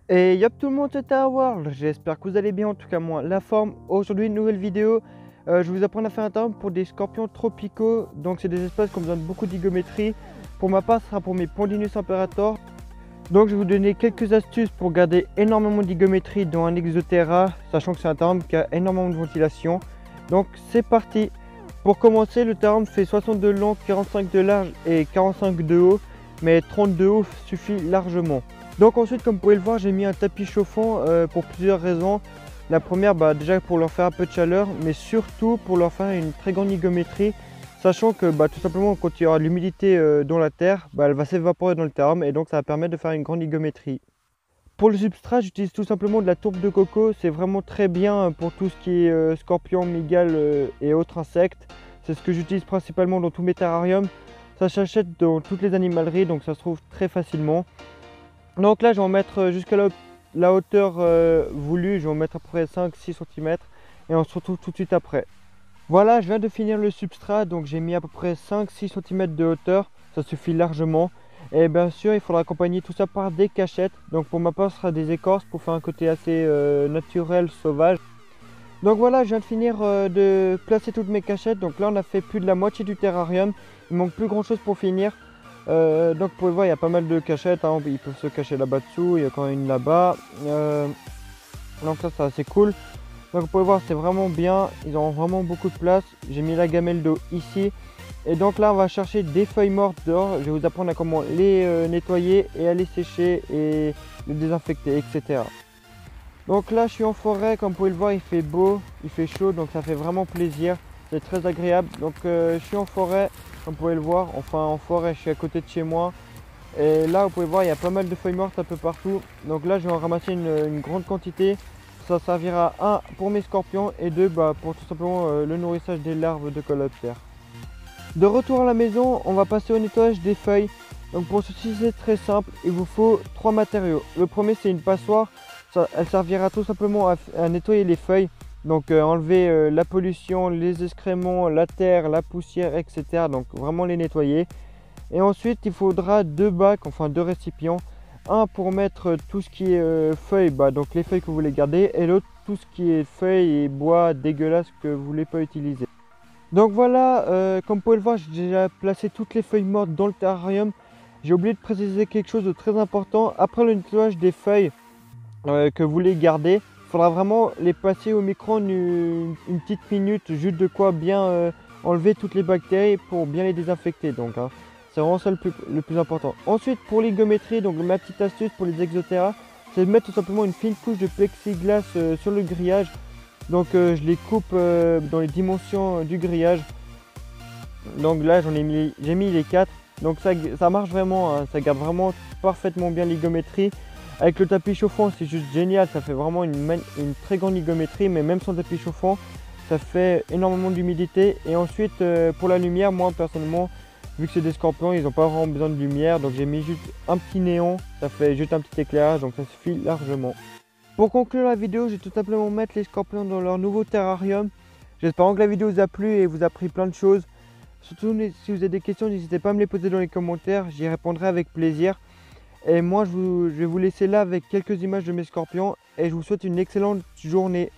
Et yop tout le monde, c'est World, j'espère que vous allez bien, en tout cas moi, la forme. Aujourd'hui, une nouvelle vidéo, je vais vous apprendre à faire un terrain pour des scorpions tropicaux. Donc c'est des espèces qui ont besoin de beaucoup d'hygométrie. Pour ma part, ce sera pour mes Pondinus Imperator. Donc je vais vous donner quelques astuces pour garder énormément d'hygométrie dans un Exoterra, sachant que c'est un terrain qui a énormément de ventilation. Donc c'est parti. Pour commencer, le terrain fait 60 de long, 45 de large et 45 de haut, mais 30 de haut suffit largement. Donc ensuite, comme vous pouvez le voir, j'ai mis un tapis chauffant pour plusieurs raisons. La première, déjà pour leur faire un peu de chaleur, mais surtout pour leur faire une très grande hygométrie, sachant que tout simplement quand il y aura de l'humidité dans la terre, elle va s'évaporer dans le terrain et donc ça va permettre de faire une grande hygométrie. Pour le substrat, j'utilise tout simplement de la tourbe de coco. C'est vraiment très bien pour tout ce qui est scorpion, mygale et autres insectes. C'est ce que j'utilise principalement dans tous mes terrariums. Ça s'achète dans toutes les animaleries, donc ça se trouve très facilement. Donc là, je vais en mettre jusqu'à la hauteur voulue. Je vais en mettre à peu près 5-6 cm et on se retrouve tout de suite après. Voilà, je viens de finir le substrat, donc j'ai mis à peu près 5-6 cm de hauteur. Ça suffit largement. Et bien sûr, il faudra accompagner tout ça par des cachettes. Donc pour ma part, ce sera des écorces pour faire un côté assez naturel, sauvage. Donc voilà, je viens de finir de placer toutes mes cachettes. Donc là, on a fait plus de la moitié du terrarium. Il manque plus grand chose pour finir. Donc vous pouvez voir, il y a pas mal de cachettes, hein. Ils peuvent se cacher là-bas dessous, il y a quand même une là-bas. Donc ça c'est assez cool. Donc vous pouvez voir, c'est vraiment bien, ils ont vraiment beaucoup de place. J'ai mis la gamelle d'eau ici. Et donc là on va chercher des feuilles mortes dehors. Je vais vous apprendre à comment les nettoyer et à les sécher et les désinfecter, etc. Donc là je suis en forêt, comme vous pouvez le voir, il fait beau, il fait chaud, donc ça fait vraiment plaisir. C'est très agréable. Donc je suis en forêt, comme vous pouvez le voir, enfin en forêt, je suis à côté de chez moi. Et là vous pouvez voir, il y a pas mal de feuilles mortes un peu partout. Donc là je vais en ramasser une grande quantité. Ça servira, un, pour mes scorpions et deux, pour tout simplement le nourrissage des larves de coléoptères. De retour à la maison, on va passer au nettoyage des feuilles. Donc pour ceci c'est très simple, il vous faut 3 matériaux. Le premier c'est une passoire, elle servira tout simplement à nettoyer les feuilles. Donc enlever la pollution, les excréments, la terre, la poussière, etc. Donc vraiment les nettoyer. Et ensuite il faudra deux bacs, enfin deux récipients. Un pour mettre tout ce qui est feuilles, donc les feuilles que vous voulez garder. Et l'autre tout ce qui est feuilles et bois dégueulasses que vous ne voulez pas utiliser. Donc voilà, comme vous pouvez le voir, j'ai déjà placé toutes les feuilles mortes dans le terrarium. J'ai oublié de préciser quelque chose de très important. Après le nettoyage des feuilles que vous voulez garder, il faudra vraiment les passer au micro-ondes une petite minute, juste de quoi bien enlever toutes les bactéries pour bien les désinfecter. Donc c'est vraiment ça le plus important. Ensuite pour l'hygométrie, donc ma petite astuce pour les Exoterra, c'est de mettre tout simplement une fine couche de plexiglas sur le grillage. Donc je les coupe dans les dimensions du grillage. Donc là j'ai mis les 4. Donc ça marche vraiment, hein. Ça garde vraiment parfaitement bien l'hygométrie. Avec le tapis chauffant c'est juste génial, ça fait vraiment une très grande hygométrie. Mais même sans tapis chauffant, ça fait énormément d'humidité. Et ensuite pour la lumière, moi personnellement, vu que c'est des scorpions, ils n'ont pas vraiment besoin de lumière. Donc j'ai mis juste un petit néon, ça fait juste un petit éclairage, donc ça suffit largement. Pour conclure la vidéo, je vais tout simplement mettre les scorpions dans leur nouveau terrarium. J'espère que la vidéo vous a plu et vous a appris plein de choses. Surtout si vous avez des questions, n'hésitez pas à me les poser dans les commentaires, j'y répondrai avec plaisir. Et moi je vais vous laisser là avec quelques images de mes scorpions et je vous souhaite une excellente journée.